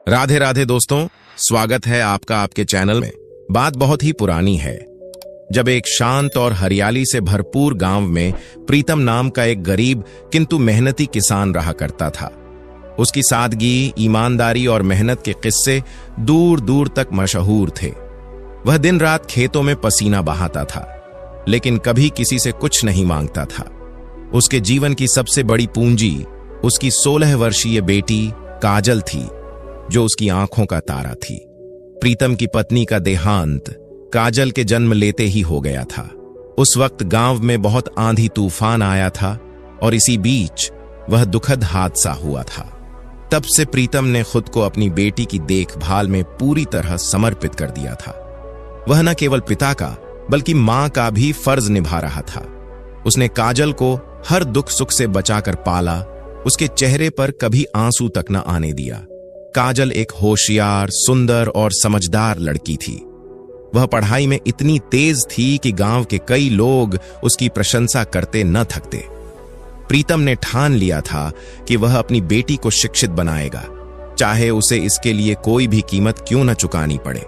राधे राधे दोस्तों, स्वागत है आपका आपके चैनल में। बात बहुत ही पुरानी है, जब एक शांत और हरियाली से भरपूर गांव में प्रीतम नाम का एक गरीब किंतु मेहनती किसान रहा करता था। उसकी सादगी, ईमानदारी और मेहनत के किस्से दूर दूर तक मशहूर थे। वह दिन रात खेतों में पसीना बहाता था, लेकिन कभी किसी से कुछ नहीं मांगता था। उसके जीवन की सबसे बड़ी पूंजी उसकी 16 वर्षीय बेटी काजल थी, जो उसकी आंखों का तारा थी। प्रीतम की पत्नी का देहांत काजल के जन्म लेते ही हो गया था। उस वक्त गांव में बहुत आंधी तूफान आया था और इसी बीच वह दुखद हादसा हुआ था। तब से प्रीतम ने खुद को अपनी बेटी की देखभाल में पूरी तरह समर्पित कर दिया था। वह न केवल पिता का बल्कि मां का भी फर्ज निभा रहा था। उसने काजल को हर दुख सुख से बचाकर पाला, उसके चेहरे पर कभी आंसू तक न आने दिया। काजल एक होशियार, सुंदर और समझदार लड़की थी। वह पढ़ाई में इतनी तेज थी कि गांव के कई लोग उसकी प्रशंसा करते न थकते। प्रीतम ने ठान लिया था कि वह अपनी बेटी को शिक्षित बनाएगा, चाहे उसे इसके लिए कोई भी कीमत क्यों न चुकानी पड़े।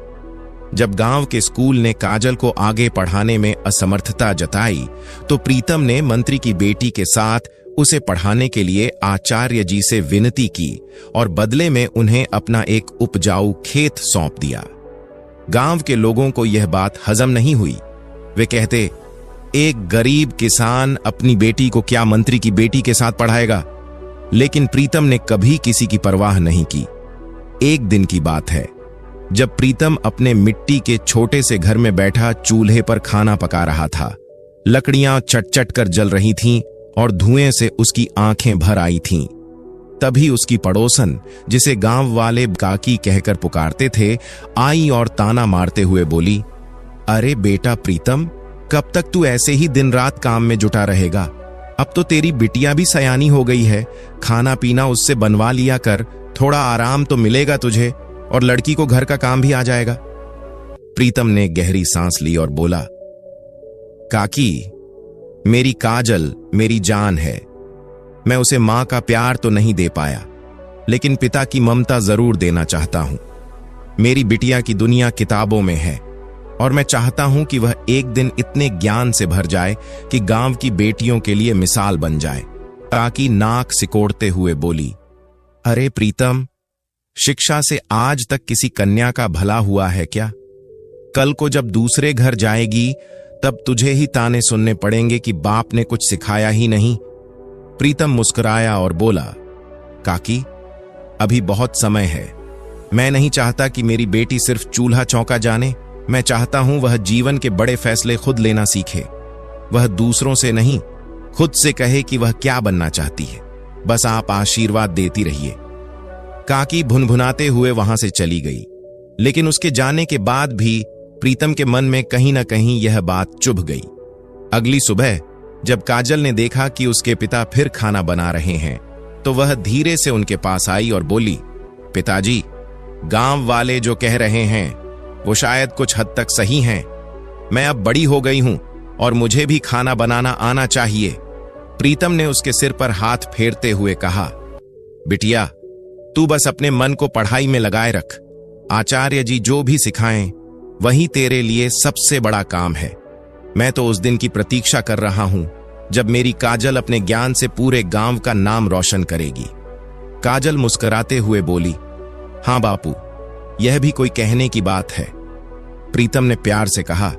जब गांव के स्कूल ने काजल को आगे पढ़ाने में असमर्थता जताई, तो प्रीतम ने मंत्री की बेटी के साथ उसे पढ़ाने के लिए आचार्य जी से विनती की और बदले में उन्हें अपना एक उपजाऊ खेत सौंप दिया। गांव के लोगों को यह बात हजम नहीं हुई। वे कहते, एक गरीब किसान अपनी बेटी को क्या मंत्री की बेटी के साथ पढ़ाएगा? लेकिन प्रीतम ने कभी किसी की परवाह नहीं की। एक दिन की बात है, जब प्रीतम अपने मिट्टी के छोटे से घर में बैठा चूल्हे पर खाना पका रहा था। लकड़ियां चट-चट कर जल रही थीं और धुएं से उसकी आंखें भर आई थीं। तभी उसकी पड़ोसन, जिसे गांव वाले काकी कहकर पुकारते थे, आई और ताना मारते हुए बोली, अरे बेटा प्रीतम, कब तक तू ऐसे ही दिन रात काम में जुटा रहेगा? अब तो तेरी बिटिया भी सयानी हो गई है, खाना पीना उससे बनवा लिया कर, थोड़ा आराम तो मिलेगा तुझे और लड़की को घर का काम भी आ जाएगा। प्रीतम ने गहरी सांस ली और बोला, काकी, मेरी काजल मेरी जान है। मैं उसे मां का प्यार तो नहीं दे पाया, लेकिन पिता की ममता जरूर देना चाहता हूं। मेरी बिटिया की दुनिया किताबों में है और मैं चाहता हूं कि वह एक दिन इतने ज्ञान से भर जाए कि गांव की बेटियों के लिए मिसाल बन जाए। काकी नाक सिकोड़ते हुए बोली, अरे प्रीतम, शिक्षा से आज तक किसी कन्या का भला हुआ है क्या? कल को जब दूसरे घर जाएगी तब तुझे ही ताने सुनने पड़ेंगे कि बाप ने कुछ सिखाया ही नहीं। प्रीतम मुस्कुराया और बोला, काकी, अभी बहुत समय है। मैं नहीं चाहता कि मेरी बेटी सिर्फ चूल्हा चौका जाने। मैं चाहता हूं वह जीवन के बड़े फैसले खुद लेना सीखे। वह दूसरों से नहीं, खुद से कहे कि वह क्या बनना चाहती है। बस आप आशीर्वाद देती रहिए। काकी भुनभुनाते हुए वहां से चली गई, लेकिन उसके जाने के बाद भी प्रीतम के मन में कहीं न कहीं यह बात चुभ गई। अगली सुबह जब काजल ने देखा कि उसके पिता फिर खाना बना रहे हैं, तो वह धीरे से उनके पास आई और बोली, पिताजी, गांव वाले जो कह रहे हैं वो शायद कुछ हद तक सही हैं। मैं अब बड़ी हो गई हूं और मुझे भी खाना बनाना आना चाहिए। प्रीतम ने उसके सिर पर हाथ फेरते हुए कहा, बिटिया, तू बस अपने मन को पढ़ाई में लगाए रख। आचार्य जी जो भी सिखाएं वही तेरे लिए सबसे बड़ा काम है। मैं तो उस दिन की प्रतीक्षा कर रहा हूं जब मेरी काजल अपने ज्ञान से पूरे गांव का नाम रोशन करेगी। काजल मुस्कुराते हुए बोली, हां बापू, यह भी कोई कहने की बात है। प्रीतम ने प्यार से कहा,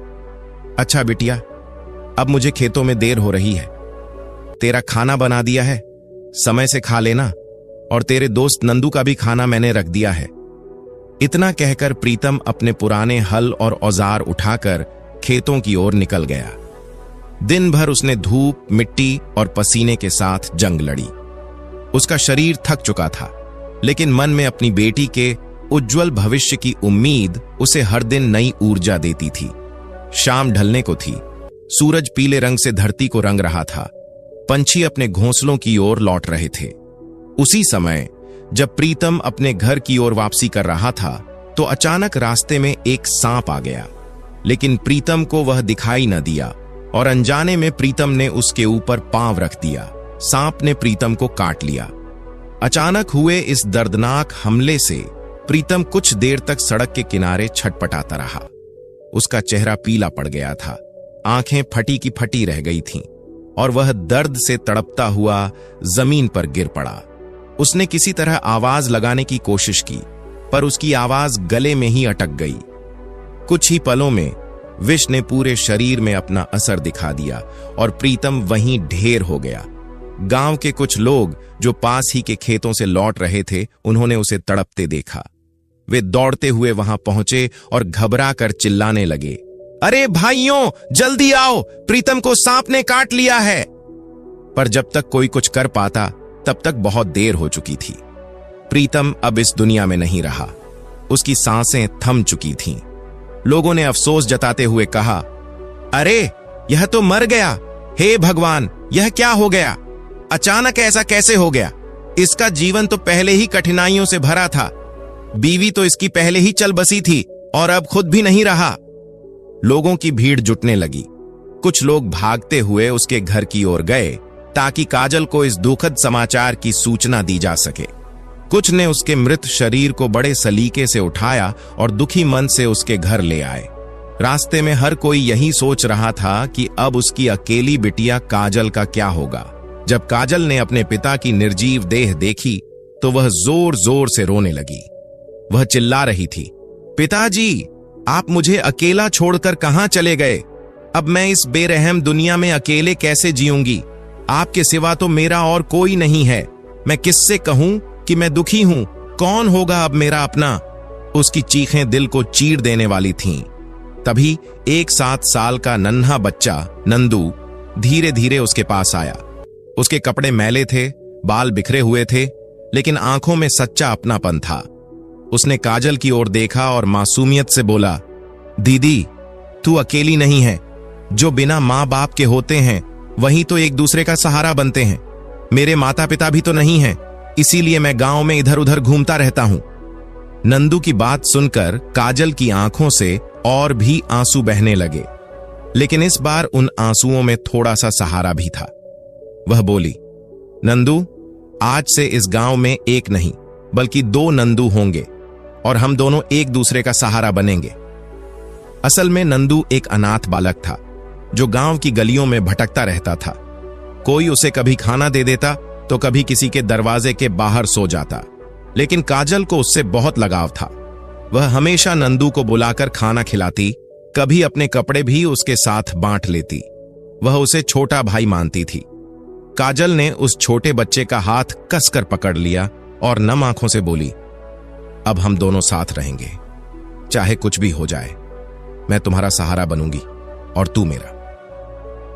अच्छा बिटिया, अब मुझे खेतों में देर हो रही है। तेरा खाना बना दिया है, समय से खा लेना, और तेरे दोस्त नंदू का भी खाना मैंने रख दिया है। इतना कहकर प्रीतम अपने पुराने हल और औजार उठाकर खेतों की ओर निकल गया। दिन भर उसने धूप, मिट्टी और पसीने के साथ जंग लड़ी। उसका शरीर थक चुका था, लेकिन मन में अपनी बेटी के उज्जवल भविष्य की उम्मीद उसे हर दिन नई ऊर्जा देती थी। शाम ढलने को थी। सूरज पीले रंग से धरती को रंग रहा था। पंछी अपने घोंसलों की ओर लौट रहे थे। उसी समय जब प्रीतम अपने घर की ओर वापसी कर रहा था, तो अचानक रास्ते में एक सांप आ गया, लेकिन प्रीतम को वह दिखाई न दिया और अनजाने में प्रीतम ने उसके ऊपर पांव रख दिया। सांप ने प्रीतम को काट लिया। अचानक हुए इस दर्दनाक हमले से प्रीतम कुछ देर तक सड़क के किनारे छटपटाता रहा। उसका चेहरा पीला पड़ गया था, आंखें फटी की फटी रह गई थीं और वह दर्द से तड़पता हुआ जमीन पर गिर पड़ा। उसने किसी तरह आवाज लगाने की कोशिश की, पर उसकी आवाज गले में ही अटक गई। कुछ ही पलों में विष ने पूरे शरीर में अपना असर दिखा दिया और प्रीतम वहीं ढेर हो गया। गांव के कुछ लोग जो पास ही के खेतों से लौट रहे थे, उन्होंने उसे तड़पते देखा। वे दौड़ते हुए वहां पहुंचे और घबरा कर चिल्लाने लगे, अरे भाइयों, जल्दी आओ, प्रीतम को सांप ने काट लिया है। पर जब तक कोई कुछ कर पाता, तब तक बहुत देर हो चुकी थी। प्रीतम अब इस दुनिया में नहीं रहा। उसकी सांसें थम चुकी थीं। लोगों ने अफसोस जताते हुए कहा, अरे यह तो मर गया। हे भगवान, यह क्या हो गया? अचानक ऐसा कैसे हो गया? इसका जीवन तो पहले ही कठिनाइयों से भरा था। बीवी तो इसकी पहले ही चल बसी थी और अब खुद भी नहीं रहा। लोगों की भीड़ जुटने लगी। कुछ लोग भागते हुए उसके घर की ओर गए ताकि काजल को इस दुखद समाचार की सूचना दी जा सके। कुछ ने उसके मृत शरीर को बड़े सलीके से उठाया और दुखी मन से उसके घर ले आए। रास्ते में हर कोई यही सोच रहा था कि अब उसकी अकेली बिटिया काजल का क्या होगा। जब काजल ने अपने पिता की निर्जीव देह देखी तो वह जोर जोर से रोने लगी। वह चिल्ला रही थी, पिताजी, आप मुझे अकेला छोड़कर कहां चले गए? अब मैं इस बेरहम दुनिया में अकेले कैसे जीऊंगी? आपके सिवा तो मेरा और कोई नहीं है। मैं किससे कहूं कि मैं दुखी हूं? कौन होगा अब मेरा अपना? उसकी चीखें दिल को चीर देने वाली थीं। तभी एक 7 साल का नन्हा बच्चा नंदू धीरे धीरे उसके पास आया। उसके कपड़े मैले थे, बाल बिखरे हुए थे, लेकिन आंखों में सच्चा अपनापन था। उसने काजल की ओर देखा और मासूमियत से बोला, दीदी, तू अकेली नहीं है। जो बिना माँ बाप के होते हैं वही तो एक दूसरे का सहारा बनते हैं। मेरे माता पिता भी तो नहीं हैं, इसीलिए मैं गांव में इधर उधर घूमता रहता हूं। नंदू की बात सुनकर काजल की आंखों से और भी आंसू बहने लगे, लेकिन इस बार उन आंसुओं में थोड़ा सा सहारा भी था। वह बोली, नंदू, आज से इस गांव में एक नहीं बल्कि 2 नंदू होंगे और हम दोनों एक दूसरे का सहारा बनेंगे। असल में नंदू एक अनाथ बालक था जो गांव की गलियों में भटकता रहता था। कोई उसे कभी खाना दे देता तो कभी किसी के दरवाजे के बाहर सो जाता, लेकिन काजल को उससे बहुत लगाव था। वह हमेशा नंदू को बुलाकर खाना खिलाती, कभी अपने कपड़े भी उसके साथ बांट लेती। वह उसे छोटा भाई मानती थी। काजल ने उस छोटे बच्चे का हाथ कसकर पकड़ लिया और नम आंखों से बोली, अब हम दोनों साथ रहेंगे, चाहे कुछ भी हो जाए। मैं तुम्हारा सहारा बनूंगी और तू मेरा।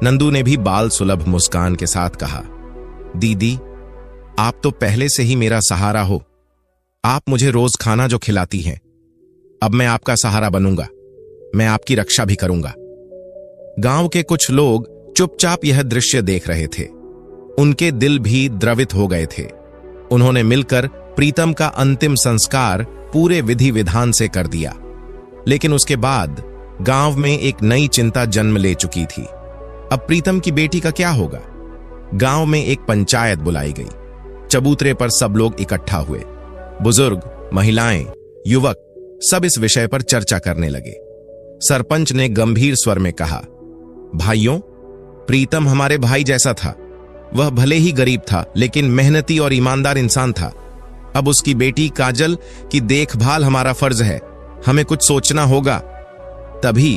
नंदू ने भी बाल सुलभ मुस्कान के साथ कहा, दीदी, आप तो पहले से ही मेरा सहारा हो। आप मुझे रोज खाना जो खिलाती हैं, अब मैं आपका सहारा बनूंगा। मैं आपकी रक्षा भी करूंगा। गांव के कुछ लोग चुपचाप यह दृश्य देख रहे थे। उनके दिल भी द्रवित हो गए थे। उन्होंने मिलकर प्रीतम का अंतिम संस्कार पूरे विधि विधान से कर दिया। लेकिन उसके बाद गांव में एक नई चिंता जन्म ले चुकी थी। अब प्रीतम की बेटी का क्या होगा? गांव में एक पंचायत बुलाई गई। चबूतरे पर सब लोग इकट्ठा हुए। बुजुर्ग, महिलाएं, युवक सब इस विषय पर चर्चा करने लगे। सरपंच ने गंभीर स्वर में कहा, भाइयों, प्रीतम हमारे भाई जैसा था। वह भले ही गरीब था, लेकिन मेहनती और ईमानदार इंसान था। अब उसकी बेटी काजल की देखभाल हमारा फर्ज है। हमें कुछ सोचना होगा। तभी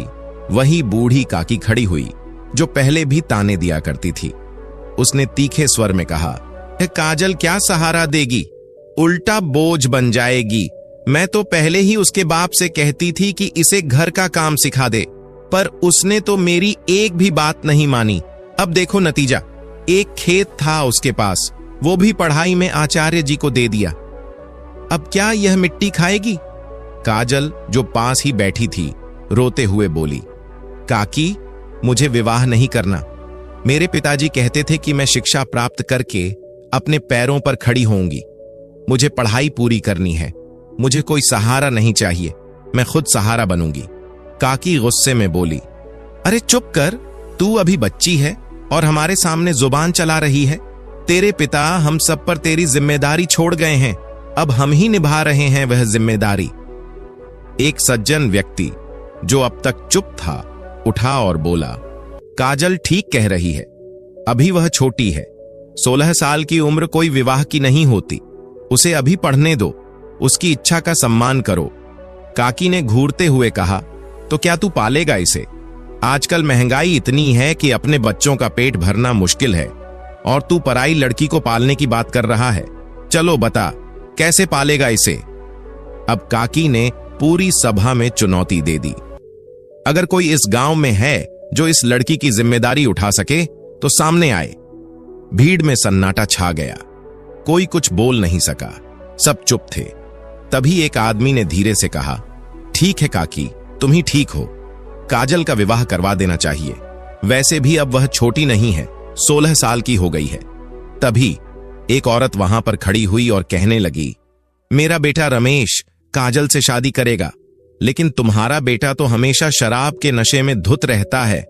वही बूढ़ी काकी खड़ी हुई जो पहले भी ताने दिया करती थी। उसने तीखे स्वर में कहा, काजल क्या सहारा देगी? उल्टा बोझ बन जाएगी। मैं तो पहले ही उसके बाप से कहती थी कि इसे घर का काम सिखा दे, पर उसने तो मेरी एक भी बात नहीं मानी। अब देखो नतीजा। एक खेत था उसके पास, वो भी पढ़ाई में आचार्य जी को दे दिया। अब क्या यह मिट्टी खाएगी? काजल, जो पास ही बैठी थी, रोते हुए बोली, काकी, मुझे विवाह नहीं करना। मेरे पिताजी कहते थे कि मैं शिक्षा प्राप्त करके अपने पैरों पर खड़ी होऊंगी। मुझे पढ़ाई पूरी करनी है। मुझे कोई सहारा नहीं चाहिए। मैं खुद सहारा बनूंगी। काकी गुस्से में बोली, अरे चुप कर, तू अभी बच्ची है और हमारे सामने जुबान चला रही है। तेरे पिता हम सब पर तेरी जिम्मेदारी छोड़ गए हैं। अब हम ही निभा रहे हैं वह जिम्मेदारी। एक सज्जन व्यक्ति जो अब तक चुप था उठा और बोला, काजल ठीक कह रही है, अभी वह छोटी है। 16 साल की उम्र कोई विवाह की नहीं होती। उसे अभी पढ़ने दो, उसकी इच्छा का सम्मान करो। काकी ने घूरते हुए कहा, तो क्या तू पालेगा इसे? आजकल महंगाई इतनी है कि अपने बच्चों का पेट भरना मुश्किल है और तू पराई लड़की को पालने की बात कर रहा है। चलो बता, कैसे पालेगा इसे? अब काकी ने पूरी सभा में चुनौती दे दी। अगर कोई इस गांव में है जो इस लड़की की जिम्मेदारी उठा सके तो सामने आए। भीड़ में सन्नाटा छा गया, कोई कुछ बोल नहीं सका, सब चुप थे। तभी एक आदमी ने धीरे से कहा, ठीक है काकी, तुम ही ठीक हो, काजल का विवाह करवा देना चाहिए। वैसे भी अब वह छोटी नहीं है, 16 साल की हो गई है। तभी एक औरत वहां पर खड़ी हुई और कहने लगी, मेरा बेटा रमेश काजल से शादी करेगा, लेकिन तुम्हारा बेटा तो हमेशा शराब के नशे में धुत रहता है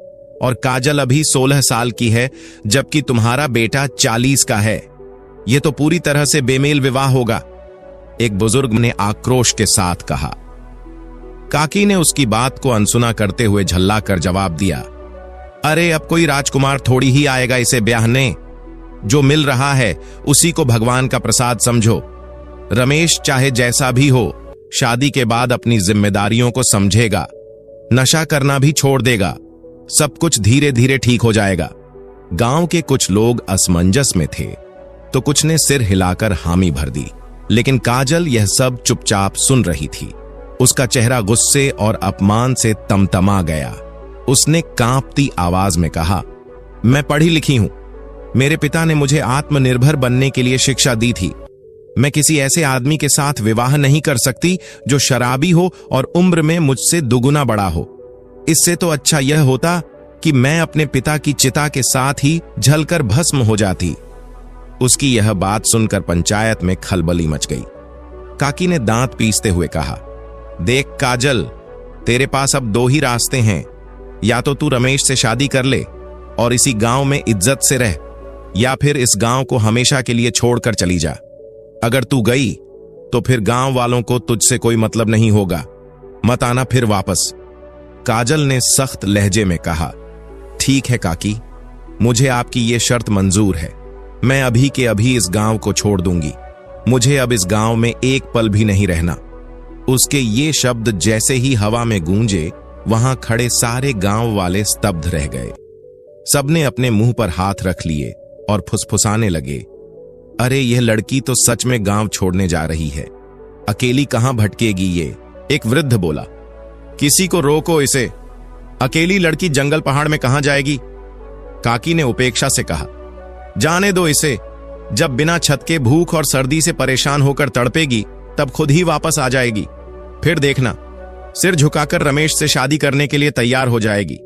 और काजल अभी 16 साल की है, जबकि तुम्हारा बेटा 40 का है। यह तो पूरी तरह से बेमेल विवाह होगा, एक बुजुर्ग ने आक्रोश के साथ कहा। काकी ने उसकी बात को अनसुना करते हुए झल्लाकर जवाब दिया, अरे अब कोई राजकुमार थोड़ी ही आएगा इसे ब्याहने। जो मिल रहा है उसी को भगवान का प्रसाद समझो। रमेश चाहे जैसा भी हो, शादी के बाद अपनी जिम्मेदारियों को समझेगा, नशा करना भी छोड़ देगा, सब कुछ धीरे धीरे ठीक हो जाएगा। गांव के कुछ लोग असमंजस में थे तो कुछ ने सिर हिलाकर हामी भर दी, लेकिन काजल यह सब चुपचाप सुन रही थी। उसका चेहरा गुस्से और अपमान से तमतमा गया। उसने कांपती आवाज में कहा, मैं पढ़ी लिखी हूं, मेरे पिता ने मुझे आत्मनिर्भर बनने के लिए शिक्षा दी थी। मैं किसी ऐसे आदमी के साथ विवाह नहीं कर सकती जो शराबी हो और उम्र में मुझसे दुगुना बड़ा हो। इससे तो अच्छा यह होता कि मैं अपने पिता की चिता के साथ ही जलकर भस्म हो जाती। उसकी यह बात सुनकर पंचायत में खलबली मच गई। काकी ने दांत पीसते हुए कहा, देख काजल, तेरे पास अब 2 ही रास्ते हैं, या तो तू रमेश से शादी कर ले और इसी गांव में इज्जत से रह, या फिर इस गांव को हमेशा के लिए छोड़कर चली जा। अगर तू गई तो फिर गांव वालों को तुझसे कोई मतलब नहीं होगा, मत आना फिर वापस। काजल ने सख्त लहजे में कहा, ठीक है काकी, मुझे आपकी ये शर्त मंजूर है। मैं अभी के अभी इस गांव को छोड़ दूंगी। मुझे अब इस गांव में एक पल भी नहीं रहना। उसके ये शब्द जैसे ही हवा में गूंजे, वहां खड़े सारे गांव वाले स्तब्ध रह गए। सबने अपने मुंह पर हाथ रख लिए और फुसफुसाने लगे, अरे यह लड़की तो सच में गांव छोड़ने जा रही है, अकेली कहां भटकेगी ये। एक वृद्ध बोला, किसी को रोको इसे, अकेली लड़की जंगल पहाड़ में कहां जाएगी। काकी ने उपेक्षा से कहा, जाने दो इसे, जब बिना छत के भूख और सर्दी से परेशान होकर तड़पेगी तब खुद ही वापस आ जाएगी। फिर देखना, सिर झुकाकर रमेश से शादी करने के लिए तैयार हो जाएगी।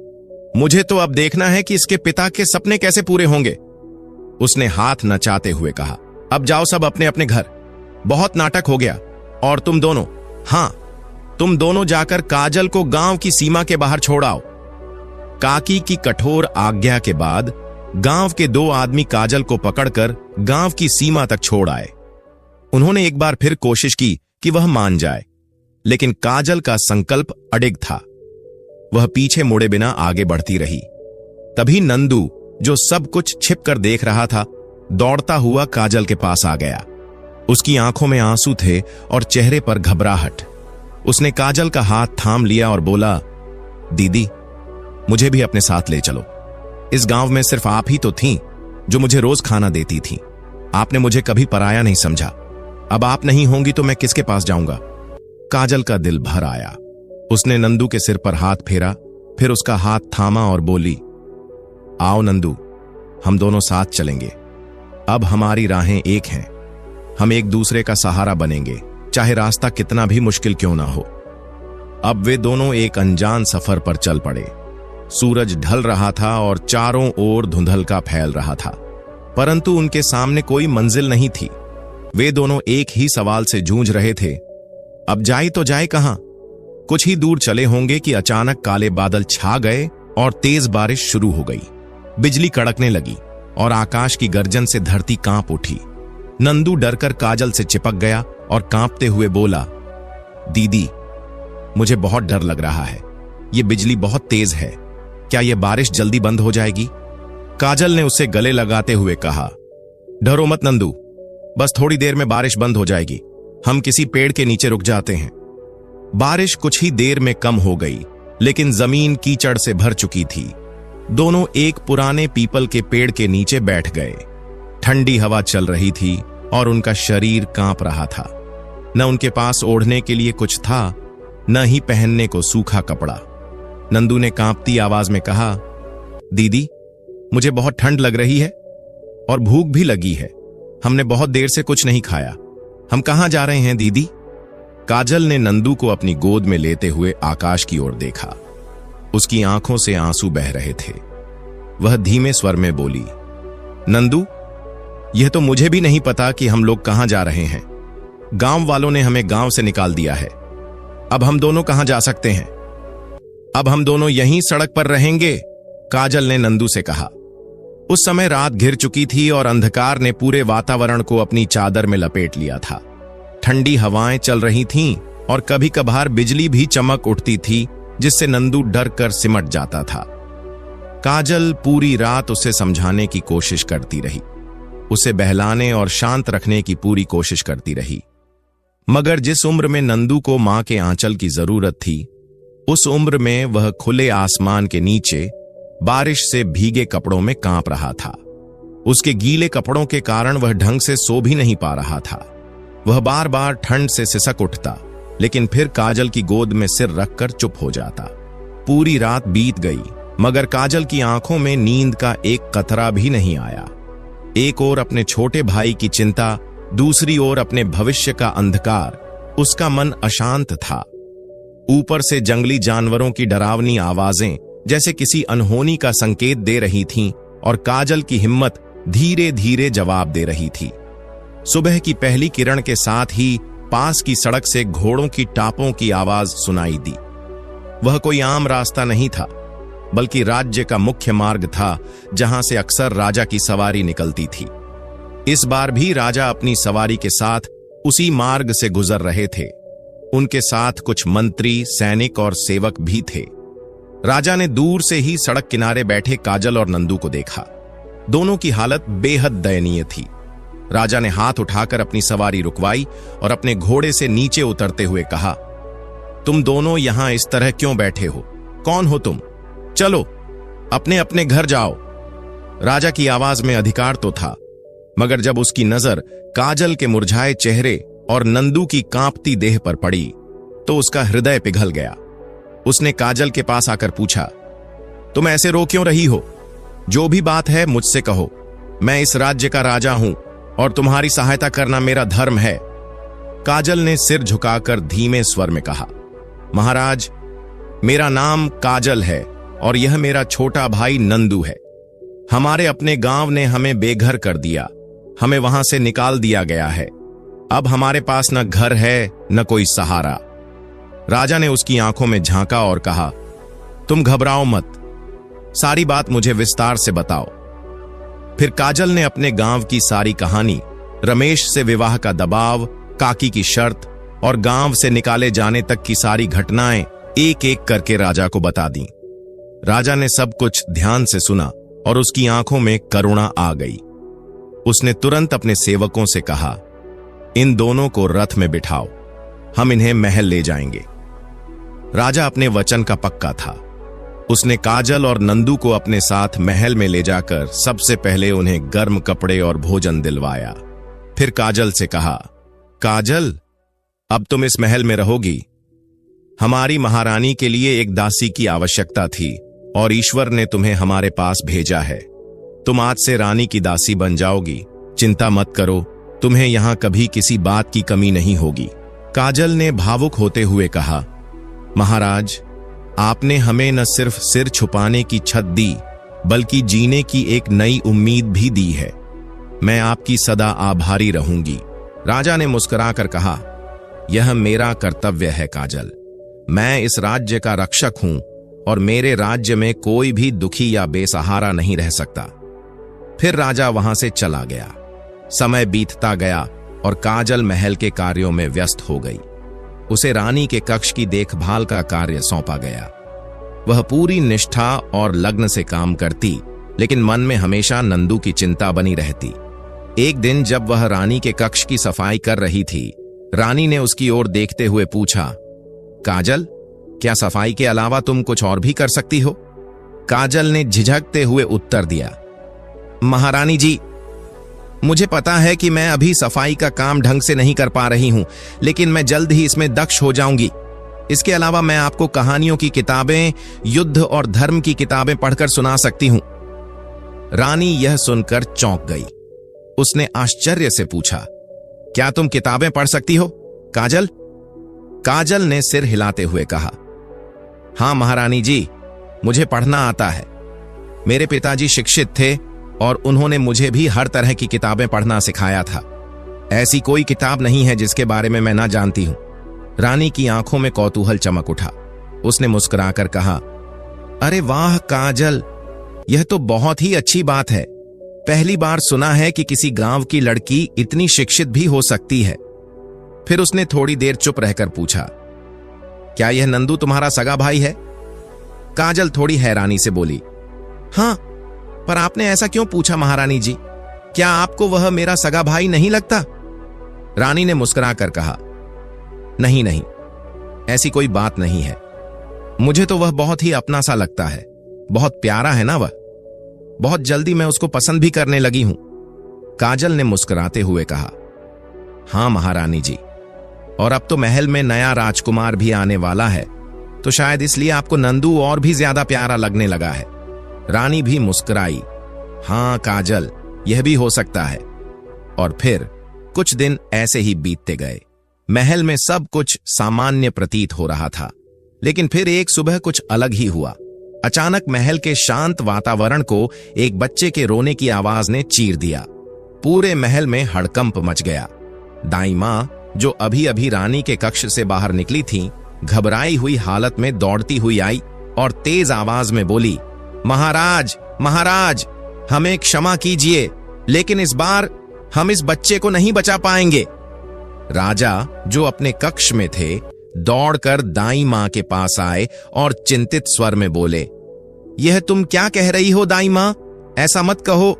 मुझे तो अब देखना है कि इसके पिता के सपने कैसे पूरे होंगे। उसने हाथ नचाते हुए कहा, अब जाओ सब अपने अपने घर, बहुत नाटक हो गया। और तुम दोनों, हां तुम दोनों जाकर काजल को गांव की सीमा के बाहर छोड़ आओ। काकी की कठोर आज्ञा के बाद गांव के 2 आदमी काजल को पकड़कर गांव की सीमा तक छोड़ आए। उन्होंने एक बार फिर कोशिश की कि वह मान जाए, लेकिन काजल का संकल्प अडिग था। वह पीछे मुड़े बिना आगे बढ़ती रही। तभी नंदू, जो सब कुछ छिपकर देख रहा था, दौड़ता हुआ काजल के पास आ गया। उसकी आंखों में आंसू थे और चेहरे पर घबराहट। उसने काजल का हाथ थाम लिया और बोला, दीदी, मुझे भी अपने साथ ले चलो। इस गांव में सिर्फ आप ही तो थीं जो मुझे रोज खाना देती थीं। आपने मुझे कभी पराया नहीं समझा। अब आप नहीं होंगी तो मैं किसके पास जाऊंगा। काजल का दिल भर आया। उसने नंदू के सिर पर हाथ फेरा, फिर उसका हाथ थामा और बोली, आओ नंदू, हम दोनों साथ चलेंगे। अब हमारी राहें एक हैं। हम एक दूसरे का सहारा बनेंगे, चाहे रास्ता कितना भी मुश्किल क्यों ना हो। अब वे दोनों एक अनजान सफर पर चल पड़े। सूरज ढल रहा था और चारों ओर धुंधलका फैल रहा था, परंतु उनके सामने कोई मंजिल नहीं थी। वे दोनों एक ही सवाल से जूझ रहे थे, अब जाए तो जाए कहां। कुछ ही दूर चले होंगे कि अचानक काले बादल छा गए और तेज बारिश शुरू हो गई। बिजली कड़कने लगी और आकाश की गर्जन से धरती कांप उठी। नंदू डरकर काजल से चिपक गया और कांपते हुए बोला, दीदी, मुझे बहुत डर लग रहा है। ये बिजली बहुत तेज है। क्या यह बारिश जल्दी बंद हो जाएगी? काजल ने उसे गले लगाते हुए कहा, डरो मत नंदू, बस थोड़ी देर में बारिश बंद हो जाएगी। हम किसी पेड़ के नीचे रुक जाते हैं। बारिश कुछ ही देर में कम हो गई, लेकिन जमीन कीचड़ से भर चुकी थी। दोनों एक पुराने पीपल के पेड़ के नीचे बैठ गए। ठंडी हवा चल रही थी और उनका शरीर कांप रहा था। न उनके पास ओढ़ने के लिए कुछ था, न ही पहनने को सूखा कपड़ा। नंदू ने कांपती आवाज में कहा, दीदी, मुझे बहुत ठंड लग रही है और भूख भी लगी है। हमने बहुत देर से कुछ नहीं खाया। हम कहां जा रहे हैं दीदी? काजल ने नंदू को अपनी गोद में लेते हुए आकाश की ओर देखा। उसकी आंखों से आंसू बह रहे थे। वह धीमे स्वर में बोली, नंदू, यह तो मुझे भी नहीं पता कि हम लोग कहां जा रहे हैं। गांव वालों ने हमें गांव से निकाल दिया है। अब हम दोनों कहां जा सकते हैं? अब हम दोनों यहीं सड़क पर रहेंगे, काजल ने नंदू से कहा। उस समय रात घिर चुकी थी और अंधकार ने पूरे वातावरण को अपनी चादर में लपेट लिया था। ठंडी हवाएं चल रही थीं और कभी कभार बिजली भी चमक उठती थी, जिससे नंदू डर कर सिमट जाता था। काजल पूरी रात उसे समझाने की कोशिश करती रही, उसे बहलाने और शांत रखने की पूरी कोशिश करती रही, मगर जिस उम्र में नंदू को मां के आंचल की जरूरत थी, उस उम्र में वह खुले आसमान के नीचे बारिश से भीगे कपड़ों में कांप रहा था। उसके गीले कपड़ों के कारण वह ढंग से सो भी नहीं पा रहा था। वह बार बार ठंड से सिसक उठता, लेकिन फिर काजल की गोद में सिर रखकर चुप हो जाता। पूरी रात बीत गई, मगर काजल की आंखों में नींद का एक कतरा भी नहीं आया। एक ओर अपने छोटे भाई की चिंता, दूसरी ओर अपने भविष्य का अंधकार। उसका मन अशांत था। ऊपर से जंगली जानवरों की डरावनी आवाजें जैसे किसी अनहोनी का संकेत दे रही थीं और काजल की हिम्मत धीरे धीरे जवाब दे रही थी। सुबह की पहली किरण के साथ ही पास की सड़क से घोड़ों की टापों की आवाज सुनाई दी। वह कोई आम रास्ता नहीं था, बल्कि राज्य का मुख्य मार्ग था, जहां से अक्सर राजा की सवारी निकलती थी। इस बार भी राजा अपनी सवारी के साथ उसी मार्ग से गुजर रहे थे। उनके साथ कुछ मंत्री, सैनिक और सेवक भी थे। राजा ने दूर से ही सड़क किनारे बैठे काजल और नंदू को देखा। दोनों की हालत बेहद दयनीय थी। राजा ने हाथ उठाकर अपनी सवारी रुकवाई और अपने घोड़े से नीचे उतरते हुए कहा, तुम दोनों यहां इस तरह क्यों बैठे हो? कौन हो तुम? चलो अपने अपने घर जाओ। राजा की आवाज में अधिकार तो था, मगर जब उसकी नजर काजल के मुरझाए चेहरे और नंदू की कांपती देह पर पड़ी, तो उसका हृदय पिघल गया। उसने काजल के पास आकर पूछा, तुम ऐसे रो क्यों रही हो? जो भी बात है मुझसे कहो। मैं इस राज्य का राजा हूं और तुम्हारी सहायता करना मेरा धर्म है। काजल ने सिर झुकाकर धीमे स्वर में कहा, महाराज, मेरा नाम काजल है और यह मेरा छोटा भाई नंदू है। हमारे अपने गांव ने हमें बेघर कर दिया। हमें वहां से निकाल दिया गया है। अब हमारे पास न घर है न कोई सहारा। राजा ने उसकी आंखों में झांका और कहा, तुम घबराओ मत, सारी बात मुझे विस्तार से बताओ। फिर काजल ने अपने गांव की सारी कहानी, रमेश से विवाह का दबाव, काकी की शर्त और गांव से निकाले जाने तक की सारी घटनाएं एक एक करके राजा को बता दी। राजा ने सब कुछ ध्यान से सुना और उसकी आंखों में करुणा आ गई। उसने तुरंत अपने सेवकों से कहा, इन दोनों को रथ में बिठाओ, हम इन्हें महल ले जाएंगे। राजा अपने वचन का पक्का था। उसने काजल और नंदू को अपने साथ महल में ले जाकर सबसे पहले उन्हें गर्म कपड़े और भोजन दिलवाया। फिर काजल से कहा, काजल, अब तुम इस महल में रहोगी। हमारी महारानी के लिए एक दासी की आवश्यकता थी और ईश्वर ने तुम्हें हमारे पास भेजा है। तुम आज से रानी की दासी बन जाओगी। चिंता मत करो, तुम्हें यहां कभी किसी बात की कमी नहीं होगी। काजल ने भावुक होते हुए कहा, महाराज, आपने हमें न सिर्फ सिर छुपाने की छत दी, बल्कि जीने की एक नई उम्मीद भी दी है। मैं आपकी सदा आभारी रहूंगी। राजा ने मुस्कुराकर कहा, यह मेरा कर्तव्य है काजल। मैं इस राज्य का रक्षक हूं और मेरे राज्य में कोई भी दुखी या बेसहारा नहीं रह सकता। फिर राजा वहां से चला गया। समय बीतता गया और काजल महल के कार्यों में व्यस्त हो गई। उसे रानी के कक्ष की देखभाल का कार्य सौंपा गया। वह पूरी निष्ठा और लग्न से काम करती, लेकिन मन में हमेशा नंदू की चिंता बनी रहती। एक दिन जब वह रानी के कक्ष की सफाई कर रही थी, रानी ने उसकी ओर देखते हुए पूछा, काजल, क्या सफाई के अलावा तुम कुछ और भी कर सकती हो? काजल ने झिझकते हुए उत्तर दिया, महारानी जी, मुझे पता है कि मैं अभी सफाई का काम ढंग से नहीं कर पा रही हूं, लेकिन मैं जल्द ही इसमें दक्ष हो जाऊंगी। इसके अलावा मैं आपको कहानियों की किताबें, युद्ध और धर्म की किताबें पढ़कर सुना सकती हूं। रानी यह सुनकर चौंक गई। उसने आश्चर्य से पूछा, क्या तुम किताबें पढ़ सकती हो, काजल? काजल ने सिर हिलाते हुए कहा, हां महारानी जी, मुझे पढ़ना आता है। मेरे पिताजी शिक्षित थे और उन्होंने मुझे भी हर तरह की किताबें पढ़ना सिखाया था। ऐसी कोई किताब नहीं है जिसके बारे में मैं ना जानती हूं। रानी की आंखों में कौतूहल चमक उठा। उसने मुस्कुराकर कहा, अरे वाह काजल, यह तो बहुत ही अच्छी बात है। पहली बार सुना है कि किसी गांव की लड़की इतनी शिक्षित भी हो सकती है। फिर उसने थोड़ी देर चुप रहकर पूछा, क्या यह नंदू तुम्हारा सगा भाई है? काजल थोड़ी हैरानी से बोली, हां, पर आपने ऐसा क्यों पूछा महारानी जी? क्या आपको वह मेरा सगा भाई नहीं लगता? रानी ने मुस्कुराकर कहा, नहीं नहीं, ऐसी कोई बात नहीं है। मुझे तो वह बहुत ही अपना सा लगता है। बहुत प्यारा है ना वह। बहुत जल्दी मैं उसको पसंद भी करने लगी हूं। काजल ने मुस्कुराते हुए कहा, हां महारानी जी, और अब तो महल में नया राजकुमार भी आने वाला है, तो शायद इसलिए आपको नंदू और भी ज्यादा प्यारा लगने लगा है। रानी भी मुस्कुराई, हां काजल, यह भी हो सकता है। और फिर कुछ दिन ऐसे ही बीतते गए। महल में सब कुछ सामान्य प्रतीत हो रहा था, लेकिन फिर एक सुबह कुछ अलग ही हुआ। अचानक महल के शांत वातावरण को एक बच्चे के रोने की आवाज ने चीर दिया। पूरे महल में हड़कंप मच गया। दाई मां, जो अभी अभी रानी के कक्ष से बाहर निकली थी, घबराई हुई हालत में दौड़ती हुई आई और तेज आवाज में बोली, महाराज, महाराज, हमें क्षमा कीजिए, लेकिन इस बार हम इस बच्चे को नहीं बचा पाएंगे। राजा, जो अपने कक्ष में थे, दौड़कर दाई मां के पास आए और चिंतित स्वर में बोले, यह तुम क्या कह रही हो दाई मां? ऐसा मत कहो।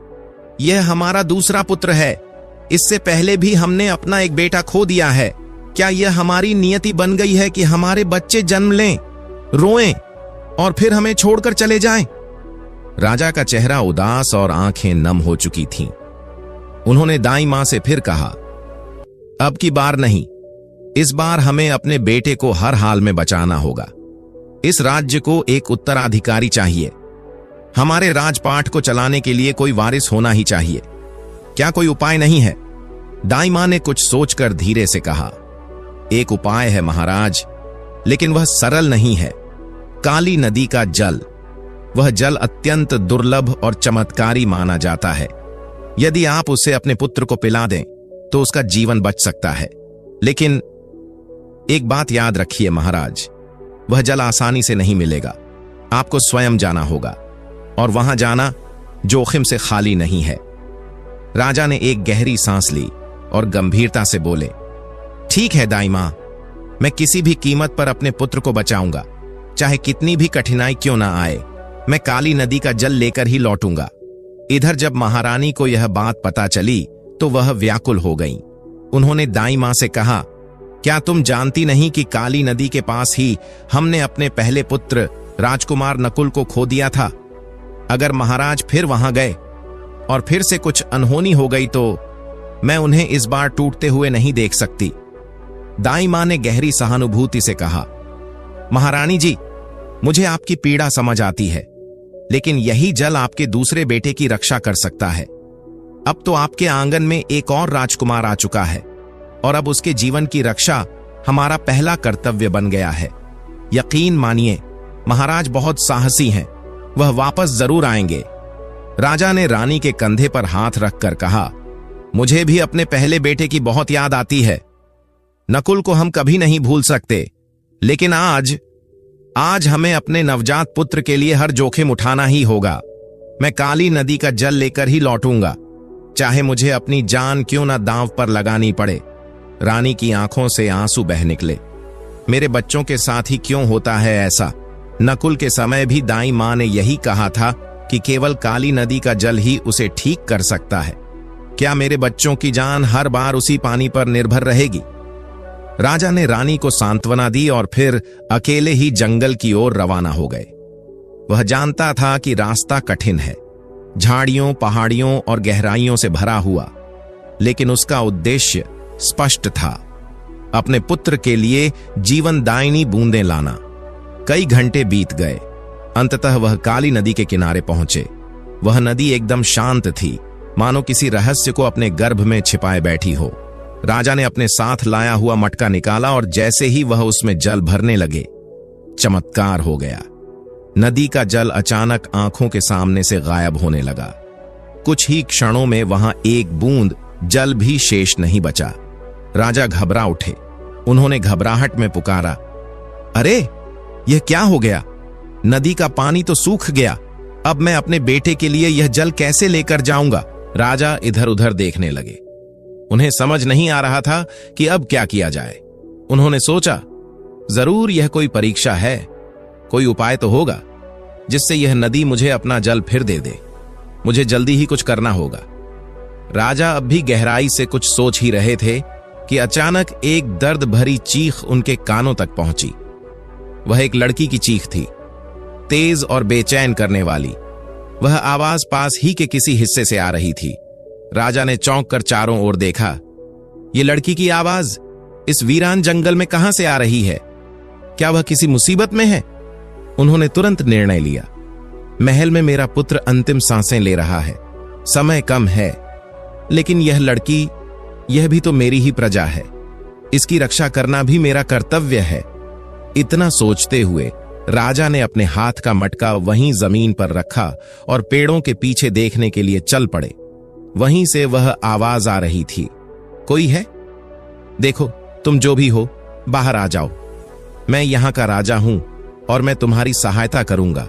यह हमारा दूसरा पुत्र है। इससे पहले भी हमने अपना एक बेटा खो दिया है। क्या यह हमारी नियति बन गई है कि हमारे बच्चे जन्म लें, रोएं और फिर हमें छोड़कर चले जाएं? राजा का चेहरा उदास और आंखें नम हो चुकी थीं। उन्होंने दाई मां से फिर कहा, अब की बार नहीं, इस बार हमें अपने बेटे को हर हाल में बचाना होगा। इस राज्य को एक उत्तराधिकारी चाहिए। हमारे राजपाट को चलाने के लिए कोई वारिस होना ही चाहिए। क्या कोई उपाय नहीं है? दाई मां ने कुछ सोचकर धीरे से कहा, एक उपाय है महाराज, लेकिन वह सरल नहीं है। काली नदी का जल, वह जल अत्यंत दुर्लभ और चमत्कारी माना जाता है। यदि आप उसे अपने पुत्र को पिला दें तो उसका जीवन बच सकता है। लेकिन एक बात याद रखिए महाराज, वह जल आसानी से नहीं मिलेगा। आपको स्वयं जाना होगा, और वहां जाना जोखिम से खाली नहीं है। राजा ने एक गहरी सांस ली और गंभीरता से बोले, ठीक है दाई मां, मैं किसी भी कीमत पर अपने पुत्र को बचाऊंगा। चाहे कितनी भी कठिनाई क्यों ना आए, मैं काली नदी का जल लेकर ही लौटूंगा। इधर जब महारानी को यह बात पता चली तो वह व्याकुल हो गईं। उन्होंने दाई मां से कहा, क्या तुम जानती नहीं कि काली नदी के पास ही हमने अपने पहले पुत्र राजकुमार नकुल को खो दिया था? अगर महाराज फिर वहां गए और फिर से कुछ अनहोनी हो गई तो मैं उन्हें इस बार टूटते हुए नहीं देख सकती। दाई मां ने गहरी सहानुभूति से कहा, महारानी जी, मुझे आपकी पीड़ा समझ आती है, लेकिन यही जल आपके दूसरे बेटे की रक्षा कर सकता है। अब तो आपके आंगन में एक और राजकुमार आ चुका है, और अब उसके जीवन की रक्षा हमारा पहला कर्तव्य बन गया है। यकीन मानिए, महाराज बहुत साहसी हैं, वह वापस जरूर आएंगे। राजा ने रानी के कंधे पर हाथ रखकर कहा, मुझे भी अपने पहले बेटे की बहुत याद आती है। नकुल को हम कभी नहीं भूल सकते, लेकिन आज हमें अपने नवजात पुत्र के लिए हर जोखिम उठाना ही होगा। मैं काली नदी का जल लेकर ही लौटूंगा। चाहे मुझे अपनी जान क्यों ना दांव पर लगानी पड़े। रानी की आंखों से आंसू बह निकले। मेरे बच्चों के साथ ही क्यों होता है ऐसा? नकुल के समय भी दाई मां ने यही कहा था कि केवल काली नदी का जल ही उसे ठीक कर सकता है। क्या मेरे बच्चों की जान हर बार उसी पानी पर निर्भर रहेगी? राजा ने रानी को सांत्वना दी और फिर अकेले ही जंगल की ओर रवाना हो गए। वह जानता था कि रास्ता कठिन है, झाड़ियों, पहाड़ियों और गहराइयों से भरा हुआ, लेकिन उसका उद्देश्य स्पष्ट था, अपने पुत्र के लिए जीवनदायिनी बूंदें लाना। कई घंटे बीत गए। अंततः वह काली नदी के किनारे पहुंचे। वह नदी एकदम शांत थी, मानो किसी रहस्य को अपने गर्भ में छिपाए बैठी हो। राजा ने अपने साथ लाया हुआ मटका निकाला और जैसे ही वह उसमें जल भरने लगे, चमत्कार हो गया। नदी का जल अचानक आंखों के सामने से गायब होने लगा। कुछ ही क्षणों में वहां एक बूंद जल भी शेष नहीं बचा। राजा घबरा उठे। उन्होंने घबराहट में पुकारा, अरे यह क्या हो गया? नदी का पानी तो सूख गया। अब मैं अपने बेटे के लिए यह जल कैसे लेकर जाऊंगा? राजा इधर उधर देखने लगे। उन्हें समझ नहीं आ रहा था कि अब क्या किया जाए। उन्होंने सोचा, जरूर यह कोई परीक्षा है। कोई उपाय तो होगा जिससे यह नदी मुझे अपना जल फिर दे दे। मुझे जल्दी ही कुछ करना होगा। राजा अब भी गहराई से कुछ सोच ही रहे थे कि अचानक एक दर्द भरी चीख उनके कानों तक पहुंची। वह एक लड़की की चीख थी, तेज और बेचैन करने वाली। वह आवाज पास ही के किसी हिस्से से आ रही थी। राजा ने चौंक कर चारों ओर देखा। ये लड़की की आवाज इस वीरान जंगल में कहां से आ रही है? क्या वह किसी मुसीबत में है? उन्होंने तुरंत निर्णय लिया, महल में मेरा पुत्र अंतिम सांसें ले रहा है, समय कम है, लेकिन यह लड़की, यह भी तो मेरी ही प्रजा है। इसकी रक्षा करना भी मेरा कर्तव्य है। इतना सोचते हुए राजा ने अपने हाथ का मटका वहीं जमीन पर रखा और पेड़ों के पीछे देखने के लिए चल पड़े। वहीं से वह आवाज आ रही थी, कोई है? देखो, तुम जो भी हो, बाहर आ जाओ। मैं यहां का राजा हूं और मैं तुम्हारी सहायता करूंगा।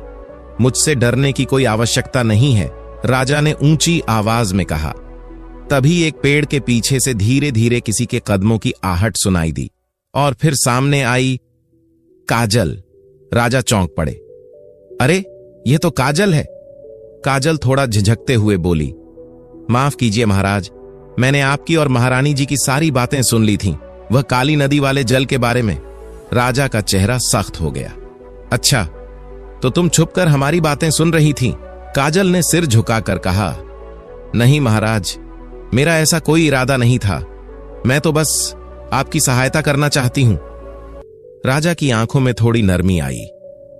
मुझसे डरने की कोई आवश्यकता नहीं है, राजा ने ऊंची आवाज में कहा। तभी एक पेड़ के पीछे से धीरे धीरे किसी के कदमों की आहट सुनाई दी और फिर सामने आई काजल। राजा चौंक पड़े। अरे यह तो काजल है। काजल थोड़ा झिझकते हुए बोली, माफ कीजिए महाराज, मैंने आपकी और महारानी जी की सारी बातें सुन ली थीं, वह काली नदी वाले जल के बारे में। राजा का चेहरा सख्त हो गया। अच्छा, तो तुम छुपकर हमारी बातें सुन रही थीं? काजल ने सिर झुकाकर कहा, नहीं महाराज, मेरा ऐसा कोई इरादा नहीं था। मैं तो बस आपकी सहायता करना चाहती हूं। राजा की आंखों में थोड़ी नरमी आई।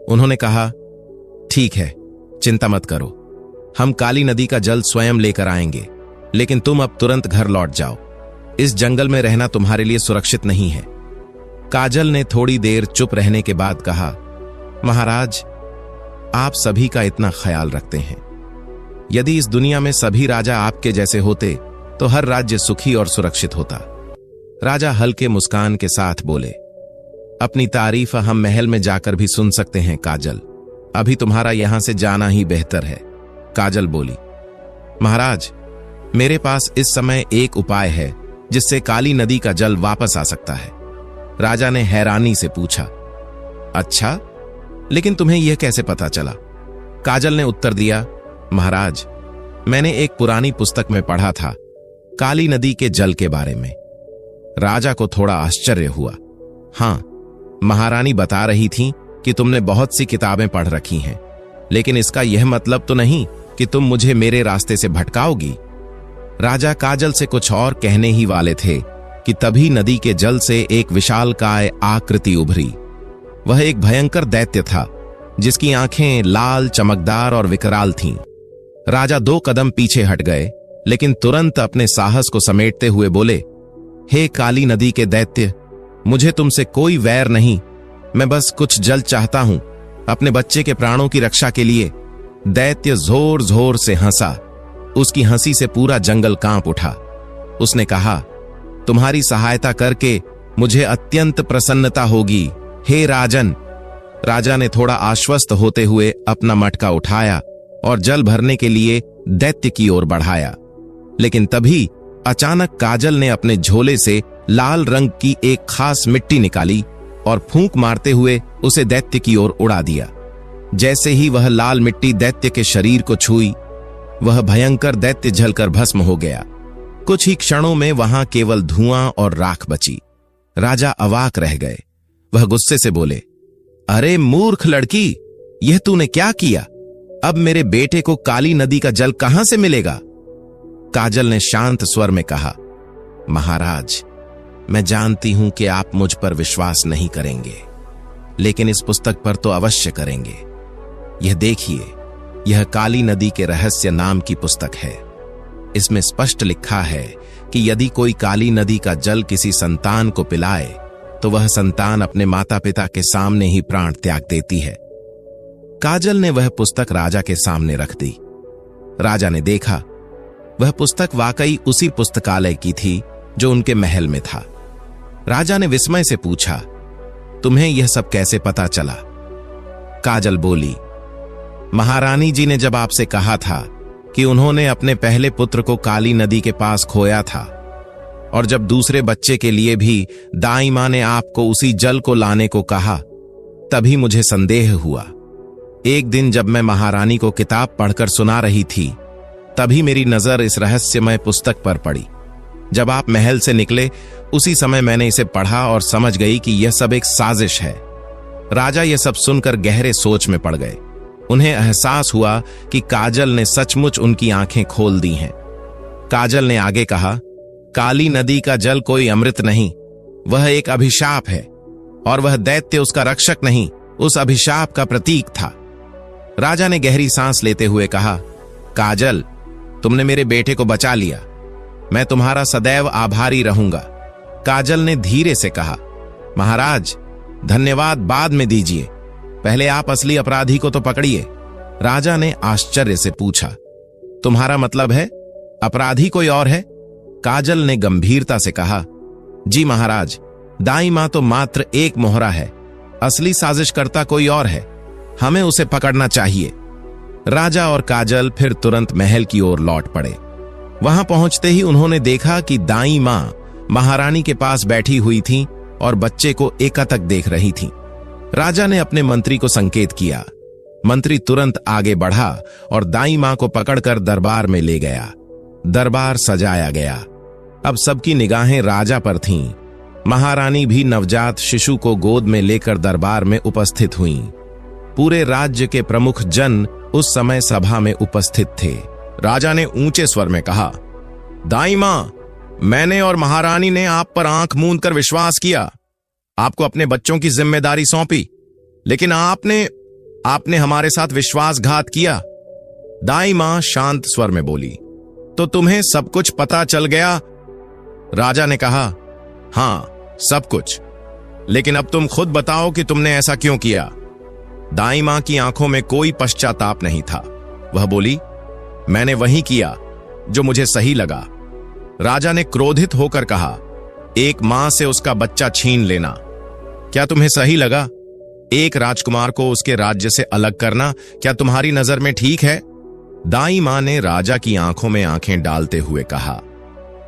उन्होंने कहा, ठीक है, चिंता मत करो, हम काली नदी का जल स्वयं लेकर आएंगे, लेकिन तुम अब तुरंत घर लौट जाओ। इस जंगल में रहना तुम्हारे लिए सुरक्षित नहीं है। काजल ने थोड़ी देर चुप रहने के बाद कहा, महाराज, आप सभी का इतना ख्याल रखते हैं। यदि इस दुनिया में सभी राजा आपके जैसे होते तो हर राज्य सुखी और सुरक्षित होता। राजा हल्के मुस्कान के साथ बोले, अपनी तारीफ हम महल में जाकर भी सुन सकते हैं काजल, अभी तुम्हारा यहां से जाना ही बेहतर है। काजल बोली, महाराज, मेरे पास इस समय एक उपाय है जिससे काली नदी का जल वापस आ सकता है। राजा ने हैरानी से पूछा, अच्छा, लेकिन तुम्हें यह कैसे पता चला? काजल ने उत्तर दिया, महाराज, मैंने एक पुरानी पुस्तक में पढ़ा था काली नदी के जल के बारे में। राजा को थोड़ा आश्चर्य हुआ। हां, महारानी बता रही थी कि तुमने बहुत सी किताबें पढ़ रखी हैं, लेकिन इसका यह मतलब तो नहीं कि तुम मुझे मेरे रास्ते से भटकाओगी। राजा काजल से कुछ और कहने ही वाले थे कि तभी नदी के जल से एक विशालकाय आकृति उभरी। वह एक भयंकर दैत्य था जिसकी आंखें लाल, चमकदार और विकराल थीं। राजा 2 कदम पीछे हट गए, लेकिन तुरंत अपने साहस को समेटते हुए बोले, हे काली नदी के दैत्य, मुझे तुमसे कोई वैर नहीं, मैं बस कुछ जल चाहता हूं अपने बच्चे के प्राणों की रक्षा के लिए। दैत्य जोर जोर से हंसा। उसकी हंसी से पूरा जंगल कांप उठा। उसने कहा, तुम्हारी सहायता करके मुझे अत्यंत प्रसन्नता होगी, हे राजन। राजा ने थोड़ा आश्वस्त होते हुए अपना मटका उठाया और जल भरने के लिए दैत्य की ओर बढ़ाया, लेकिन तभी अचानक काजल ने अपने झोले से लाल रंग की एक खास मिट्टी निकाली और फूंक मारते हुए उसे दैत्य की ओर उड़ा दिया। जैसे ही वह लाल मिट्टी दैत्य के शरीर को छुई, वह भयंकर दैत्य जलकर भस्म हो गया। कुछ ही क्षणों में वहां केवल धुआं और राख बची। राजा अवाक रह गए। वह गुस्से से बोले, अरे मूर्ख लड़की, यह तूने क्या किया? अब मेरे बेटे को काली नदी का जल कहां से मिलेगा? काजल ने शांत स्वर में कहा, महाराज, मैं जानती हूं कि आप मुझ पर विश्वास नहीं करेंगे, लेकिन इस पुस्तक पर तो अवश्य करेंगे। यह देखिए, यह काली नदी के रहस्य नाम की पुस्तक है। इसमें स्पष्ट लिखा है कि यदि कोई काली नदी का जल किसी संतान को पिलाए तो वह संतान अपने माता पिता के सामने ही प्राण त्याग देती है। काजल ने वह पुस्तक राजा के सामने रख दी। राजा ने देखा, वह पुस्तक वाकई उसी पुस्तकालय की थी जो उनके महल में था। राजा ने विस्मय से पूछा, तुम्हें यह सब कैसे पता चला? काजल बोली, महारानी जी ने जब आपसे कहा था कि उन्होंने अपने पहले पुत्र को काली नदी के पास खोया था, और जब दूसरे बच्चे के लिए भी दाई मां ने आपको उसी जल को लाने को कहा, तभी मुझे संदेह हुआ। एक दिन जब मैं महारानी को किताब पढ़कर सुना रही थी, तभी मेरी नजर इस रहस्यमय पुस्तक पर पड़ी। जब आप महल से निकले, उसी समय मैंने इसे पढ़ा और समझ गई कि यह सब एक साजिश है। राजा यह सब सुनकर गहरे सोच में पड़ गए। उन्हें एहसास हुआ कि काजल ने सचमुच उनकी आंखें खोल दी हैं। काजल ने आगे कहा, काली नदी का जल कोई अमृत नहीं, वह एक अभिशाप है, और वह दैत्य उसका रक्षक नहीं, उस अभिशाप का प्रतीक था। राजा ने गहरी सांस लेते हुए कहा, काजल, तुमने मेरे बेटे को बचा लिया। मैं तुम्हारा सदैव आभारी रहूंगा। काजल ने धीरे से कहा, महाराज, धन्यवाद बाद में दीजिए, पहले आप असली अपराधी को तो पकड़िए। राजा ने आश्चर्य से पूछा, तुम्हारा मतलब है अपराधी कोई और है? काजल ने गंभीरता से कहा, जी महाराज, दाई मां तो मात्र एक मोहरा है, असली साजिशकर्ता कोई और है, हमें उसे पकड़ना चाहिए। राजा और काजल फिर तुरंत महल की ओर लौट पड़े। वहां पहुंचते ही उन्होंने देखा कि दाई मां महारानी के पास बैठी हुई थीं और बच्चे को एकटक देख रही थीं। राजा ने अपने मंत्री को संकेत किया। मंत्री तुरंत आगे बढ़ा और दाई मां को पकड़कर दरबार में ले गया। दरबार सजाया गया। अब सबकी निगाहें राजा पर थीं। महारानी भी नवजात शिशु को गोद में लेकर दरबार में उपस्थित हुईं। पूरे राज्य के प्रमुख जन उस समय सभा में उपस्थित थे। राजा ने ऊंचे स्वर में कहा, दाई मां, मैंने और महारानी ने आप पर आंख मूंद कर विश्वास किया, आपको अपने बच्चों की जिम्मेदारी सौंपी, लेकिन आपने हमारे साथ विश्वासघात किया। दाई मां शांत स्वर में बोली, तो तुम्हें सब कुछ पता चल गया? राजा ने कहा, हां, सब कुछ, लेकिन अब तुम खुद बताओ कि तुमने ऐसा क्यों किया। दाई मां की आंखों में कोई पश्चाताप नहीं था। वह बोली, मैंने वही किया जो मुझे सही लगा। राजा ने क्रोधित होकर कहा, एक मां से उसका बच्चा छीन लेना क्या तुम्हें सही लगा? एक राजकुमार को उसके राज्य से अलग करना क्या तुम्हारी नजर में ठीक है? दाई मां ने राजा की आंखों में आंखें डालते हुए कहा,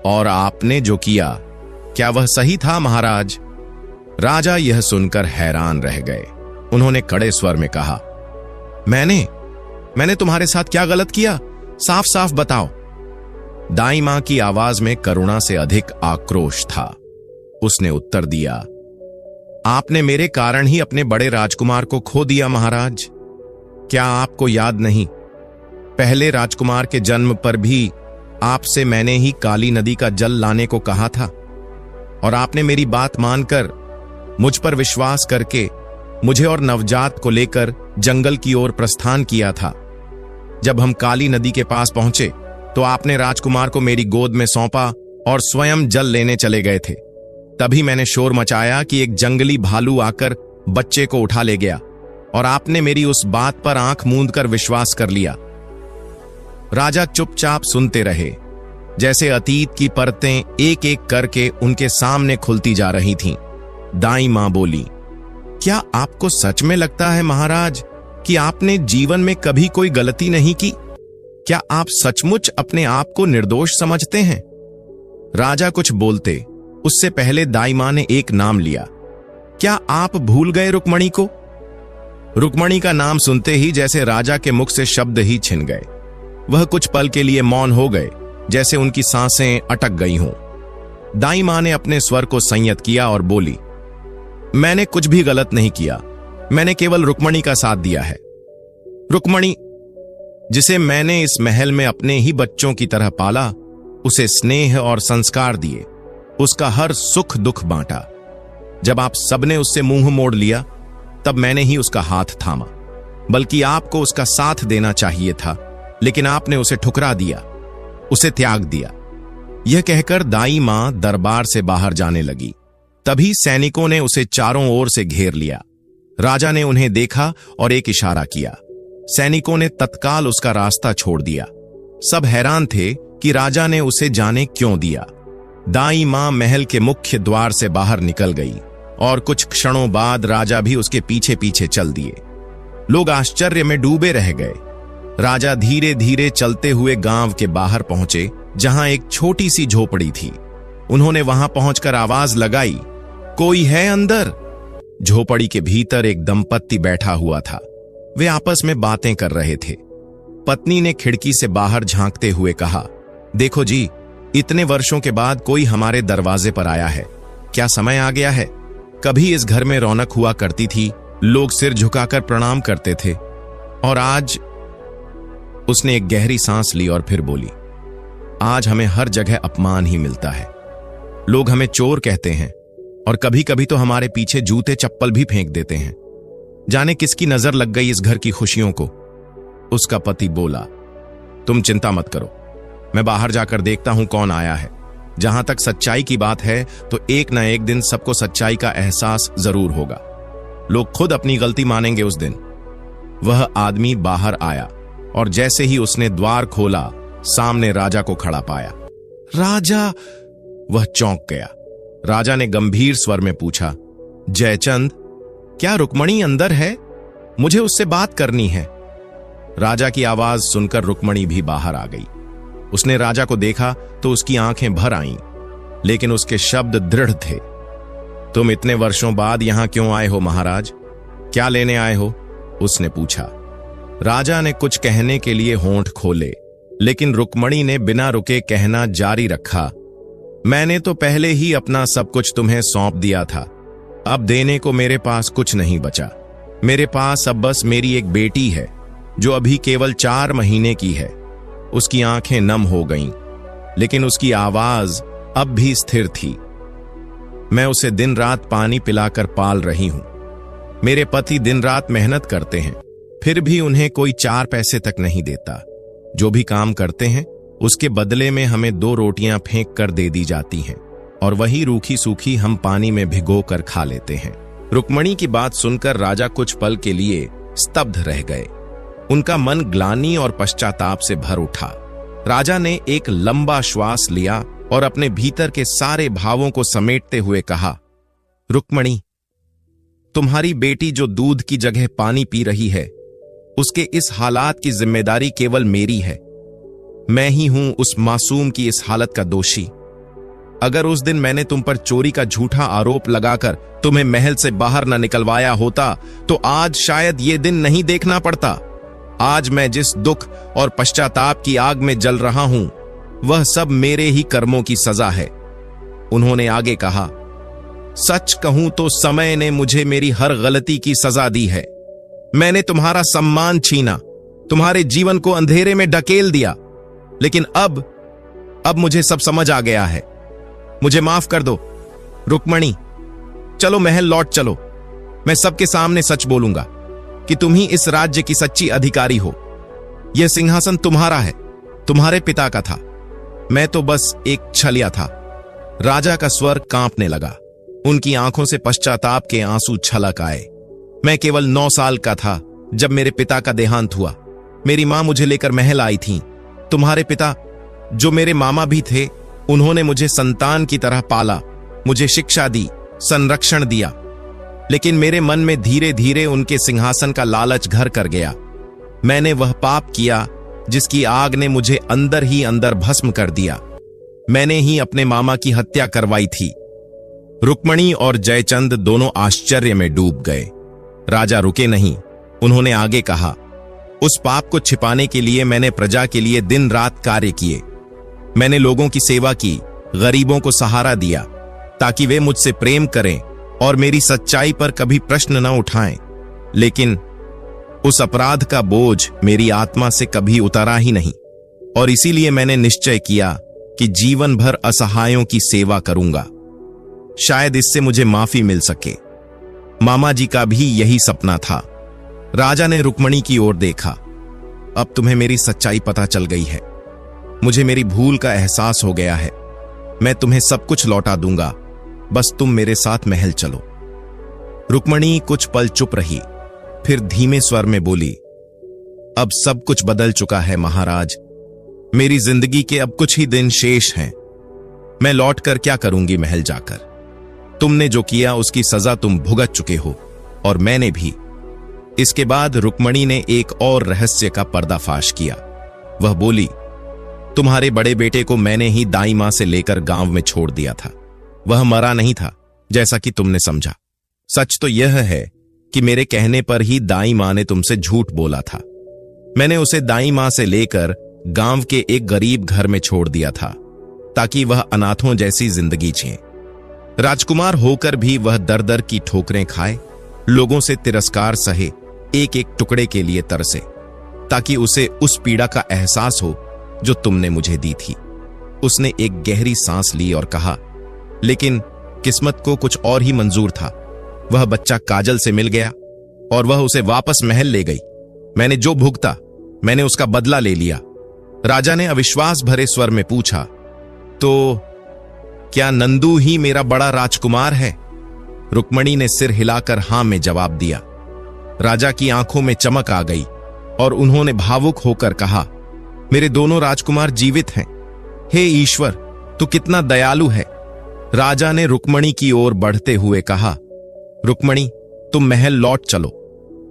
और आपने जो किया, क्या वह सही था महाराज? राजा यह सुनकर हैरान रह गए। उन्होंने कड़े स्वर में कहा, मैंने तुम्हारे साथ क्या गलत किया? साफ साफ बताओ। दाई मां की आवाज में करुणा से अधिक आक्रोश था। उसने उत्तर दिया, आपने मेरे कारण ही अपने बड़े राजकुमार को खो दिया महाराज। क्या आपको याद नहीं, पहले राजकुमार के जन्म पर भी आपसे मैंने ही काली नदी का जल लाने को कहा था, और आपने मेरी बात मानकर मुझ पर विश्वास करके मुझे और नवजात को लेकर जंगल की ओर प्रस्थान किया था। जब हम काली नदी के पास पहुंचे तो आपने राजकुमार को मेरी गोद में सौंपा और स्वयं जल लेने चले गए थे। तभी मैंने शोर मचाया कि एक जंगली भालू आकर बच्चे को उठा ले गया, और आपने मेरी उस बात पर आंख मूंद कर विश्वास कर लिया। राजा चुपचाप सुनते रहे, जैसे अतीत की परतें एक एक करके उनके सामने खुलती जा रही थीं। दाई मां बोली, क्या आपको सच में लगता है महाराज कि आपने जीवन में कभी कोई गलती नहीं की? क्या आप सचमुच अपने आप को निर्दोष समझते हैं? राजा कुछ बोलते उससे पहले दाई मां ने एक नाम लिया। क्या आप भूल गए रुक्मणी को? रुक्मणी का नाम सुनते ही जैसे राजा के मुख से शब्द ही छिन गए। वह कुछ पल के लिए मौन हो गए, जैसे उनकी सांसें अटक गई हों। दाई मां ने अपने स्वर को संयत किया और बोली, मैंने कुछ भी गलत नहीं किया, मैंने केवल रुक्मणी का साथ दिया है। रुक्मणी, जिसे मैंने इस महल में अपने ही बच्चों की तरह पाला, उसे स्नेह और संस्कार दिए, उसका हर सुख दुख बांटा। जब आप सबने उससे मुंह मोड़ लिया, तब मैंने ही उसका हाथ थामा। बल्कि आपको उसका साथ देना चाहिए था, लेकिन आपने उसे ठुकरा दिया, उसे त्याग दिया। यह कहकर दाई मां दरबार से बाहर जाने लगी। तभी सैनिकों ने उसे चारों ओर से घेर लिया। राजा ने उन्हें देखा और एक इशारा किया। सैनिकों ने तत्काल उसका रास्ता छोड़ दिया। सब हैरान थे कि राजा ने उसे जाने क्यों दिया। दाई मां महल के मुख्य द्वार से बाहर निकल गई और कुछ क्षणों बाद राजा भी उसके पीछे पीछे चल दिए। लोग आश्चर्य में डूबे रह गए। राजा धीरे धीरे चलते हुए गांव के बाहर पहुंचे, जहां एक छोटी सी झोपड़ी थी। उन्होंने वहां पहुंचकर आवाज लगाई, कोई है अंदर? झोपड़ी के भीतर एक दंपत्ति बैठा हुआ था। वे आपस में बातें कर रहे थे। पत्नी ने खिड़की से बाहर झांकते हुए कहा, देखो जी, इतने वर्षों के बाद कोई हमारे दरवाजे पर आया है। क्या समय आ गया है। कभी इस घर में रौनक हुआ करती थी, लोग सिर झुकाकर प्रणाम करते थे, और आज। उसने एक गहरी सांस ली और फिर बोली, आज हमें हर जगह अपमान ही मिलता है। लोग हमें चोर कहते हैं और कभी कभी तो हमारे पीछे जूते चप्पल भी फेंक देते हैं। जाने किसकी नजर लग गई इस घर की खुशियों को। उसका पति बोला, तुम चिंता मत करो, मैं बाहर जाकर देखता हूं कौन आया है। जहां तक सच्चाई की बात है तो एक न एक दिन सबको सच्चाई का एहसास जरूर होगा। लोग खुद अपनी गलती मानेंगे उस दिन। वह आदमी बाहर आया और जैसे ही उसने द्वार खोला, सामने राजा को खड़ा पाया। राजा! वह चौंक गया। राजा ने गंभीर स्वर में पूछा, जयचंद, क्या रुक्मणी अंदर है? मुझे उससे बात करनी है। राजा की आवाज सुनकर रुक्मणी भी बाहर आ गई। उसने राजा को देखा तो उसकी आंखें भर आईं, लेकिन उसके शब्द दृढ़ थे। तुम इतने वर्षों बाद यहां क्यों आए हो महाराज? क्या लेने आए हो? उसने पूछा। राजा ने कुछ कहने के लिए होंठ खोले, लेकिन रुक्मणी ने बिना रुके कहना जारी रखा, मैंने तो पहले ही अपना सब कुछ तुम्हें सौंप दिया था। अब देने को मेरे पास कुछ नहीं बचा। मेरे पास अब बस मेरी एक बेटी है, जो अभी केवल 4 महीने की है। उसकी आंखें नम हो गईं, लेकिन उसकी आवाज अब भी स्थिर थी। मैं उसे दिन रात पानी पिलाकर पाल रही हूं। मेरे पति दिन रात मेहनत करते हैं, फिर भी उन्हें कोई 4 पैसे तक नहीं देता। जो भी काम करते हैं, उसके बदले में हमें 2 रोटियां फेंक कर दे दी जाती हैं, और वही रूखी सूखी हम पानी में भिगो कर खा लेते हैं। रुक्मणी की बात सुनकर राजा कुछ पल के लिए स्तब्ध रह गए। उनका मन ग्लानि और पश्चाताप से भर उठा। राजा ने एक लंबा श्वास लिया और अपने भीतर के सारे भावों को समेटते हुए कहा, रुक्मणी, तुम्हारी बेटी जो दूध की जगह पानी पी रही है, उसके इस हालात की जिम्मेदारी केवल मेरी है। मैं ही हूं उस मासूम की इस हालत का दोषी। अगर उस दिन मैंने तुम पर चोरी का झूठा आरोप लगाकर तुम्हें महल से बाहर न निकलवाया होता, तो आज शायद ये दिन नहीं देखना पड़ता। आज मैं जिस दुख और पश्चाताप की आग में जल रहा हूं, वह सब मेरे ही कर्मों की सजा है। उन्होंने आगे कहा, सच कहूं तो समय ने मुझे मेरी हर गलती की सजा दी है। मैंने तुम्हारा सम्मान छीना, तुम्हारे जीवन को अंधेरे में ढकेल दिया, लेकिन अब मुझे सब समझ आ गया है। मुझे माफ कर दो। रुक्मणी, चलो महल लौट चलो। मैं सबके सामने सच बोलूंगा कि तुम ही इस राज्य की सच्ची अधिकारी हो। यह सिंहासन तुम्हारा है, तुम्हारे पिता का था। मैं तो बस एक छलिया था। राजा का स्वर कांपने लगा। उनकी आंखों से पश्चाताप के आंसू छलक आए। मैं केवल 9 साल का था जब मेरे पिता का देहांत हुआ। मेरी मां मुझे लेकर महल आई थी। तुम्हारे पिता, जो मेरे मामा भी थे, उन्होंने मुझे संतान की तरह पाला, मुझे शिक्षा दी, संरक्षण दिया। लेकिन मेरे मन में धीरे धीरे उनके सिंहासन का लालच घर कर गया। मैंने वह पाप किया जिसकी आग ने मुझे अंदर ही अंदर भस्म कर दिया। मैंने ही अपने मामा की हत्या करवाई थी। रुक्मणी और जयचंद दोनों आश्चर्य में डूब गए। राजा रुके नहीं, उन्होंने आगे कहा, उस पाप को छिपाने के लिए मैंने प्रजा के लिए दिन रात कार्य किए। मैंने लोगों की सेवा की, गरीबों को सहारा दिया, ताकि वे मुझसे प्रेम करें और मेरी सच्चाई पर कभी प्रश्न न उठाएं। लेकिन उस अपराध का बोझ मेरी आत्मा से कभी उतरा ही नहीं, और इसीलिए मैंने निश्चय किया कि जीवन भर असहायों की सेवा करूंगा। शायद इससे मुझे माफी मिल सके। मामा जी का भी यही सपना था। राजा ने रुक्मणी की ओर देखा। अब तुम्हें मेरी सच्चाई पता चल गई है। मुझे मेरी भूल का एहसास हो गया है। मैं तुम्हें सब कुछ लौटा दूंगा, बस तुम मेरे साथ महल चलो। रुक्मणी कुछ पल चुप रही, फिर धीमे स्वर में बोली, अब सब कुछ बदल चुका है महाराज। मेरी जिंदगी के अब कुछ ही दिन शेष हैं। मैं लौटकर क्या करूंगी महल जाकर? तुमने जो किया उसकी सजा तुम भुगत चुके हो, और मैंने भी। इसके बाद रुक्मणी ने एक और रहस्य का पर्दाफाश किया। वह बोली, तुम्हारे बड़े बेटे को मैंने ही दाई मां से लेकर गांव में छोड़ दिया था। वह मरा नहीं था, जैसा कि तुमने समझा। सच तो यह है कि मेरे कहने पर ही दाई मां ने तुमसे झूठ बोला था। मैंने उसे दाई मां से लेकर गांव के एक गरीब घर में छोड़ दिया था, ताकि वह अनाथों जैसी जिंदगी जिए। राजकुमार होकर भी वह दर दर की ठोकरें खाए, लोगों से तिरस्कार सहे, एक एक टुकड़े के लिए तरसे, ताकि उसे उस पीड़ा का एहसास हो जो तुमने मुझे दी थी। उसने एक गहरी सांस ली और कहा, लेकिन किस्मत को कुछ और ही मंजूर था। वह बच्चा काजल से मिल गया और वह उसे वापस महल ले गई। मैंने जो भुगता, मैंने उसका बदला ले लिया। राजा ने अविश्वास भरे स्वर में पूछा, तो क्या नंदू ही मेरा बड़ा राजकुमार है? रुक्मणी ने सिर हिलाकर हां में जवाब दिया। राजा की आंखों में चमक आ गई और उन्होंने भावुक होकर कहा, मेरे दोनों राजकुमार जीवित हैं। हे ईश्वर, तू कितना दयालु है। राजा ने रुक्मणी की ओर बढ़ते हुए कहा, रुक्मणी, तुम महल लौट चलो।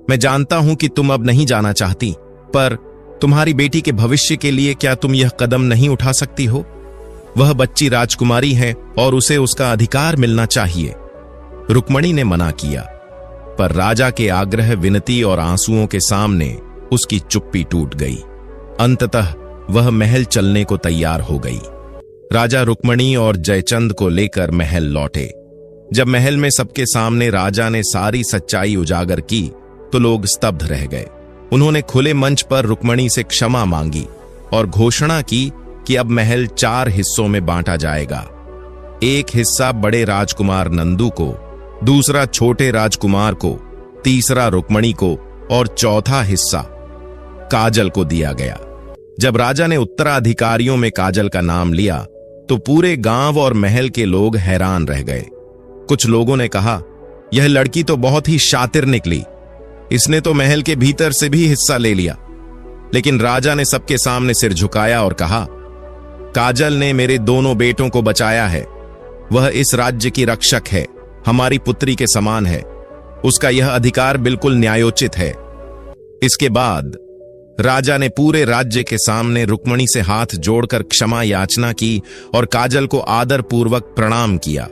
मैं जानता हूं कि तुम अब नहीं जाना चाहती, पर तुम्हारी बेटी के भविष्य के लिए क्या तुम यह कदम नहीं उठा सकती हो? वह बच्ची राजकुमारी है और उसे उसका अधिकार मिलना चाहिए। रुक्मणी ने मना किया, पर राजा के आग्रह, विनती और आंसुओं के सामने उसकी चुप्पी टूट गई। अंततः वह महल चलने को तैयार हो गई। राजा रुक्मणी और जयचंद को लेकर महल लौटे। जब महल में सबके सामने राजा ने सारी सच्चाई उजागर की, तो लोग स्तब्ध रह गए। उन्होंने खुले मंच पर रुक्मणी से क्षमा मांगी और घोषणा की कि अब महल 4 हिस्सों में बांटा जाएगा। एक हिस्सा बड़े राजकुमार नंदू को, दूसरा छोटे राजकुमार को, तीसरा रुक्मणी को और चौथा हिस्सा काजल को दिया गया। जब राजा ने उत्तराधिकारियों में काजल का नाम लिया, तो पूरे गांव और महल के लोग हैरान रह गए। कुछ लोगों ने कहा, यह लड़की तो बहुत ही शातिर निकली, इसने तो महल के भीतर से भी हिस्सा ले लिया। लेकिन राजा ने सबके सामने सिर झुकाया और कहा, काजल ने मेरे दोनों बेटों को बचाया है। वह इस राज्य की रक्षक है, हमारी पुत्री के समान है। उसका यह अधिकार बिल्कुल न्यायोचित है। इसके बाद राजा ने पूरे राज्य के सामने रुक्मणी से हाथ जोड़कर क्षमा याचना की और काजल को आदर पूर्वक प्रणाम किया,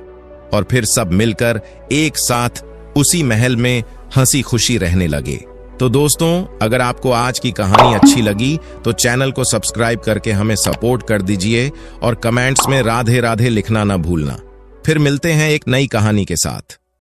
और फिर सब मिलकर एक साथ उसी महल में हंसी खुशी रहने लगे। तो दोस्तों, अगर आपको आज की कहानी अच्छी लगी तो चैनल को सब्सक्राइब करके हमें सपोर्ट कर दीजिए और कमेंट्स में राधे राधे लिखना ना भूलना। फिर मिलते हैं एक नई कहानी के साथ।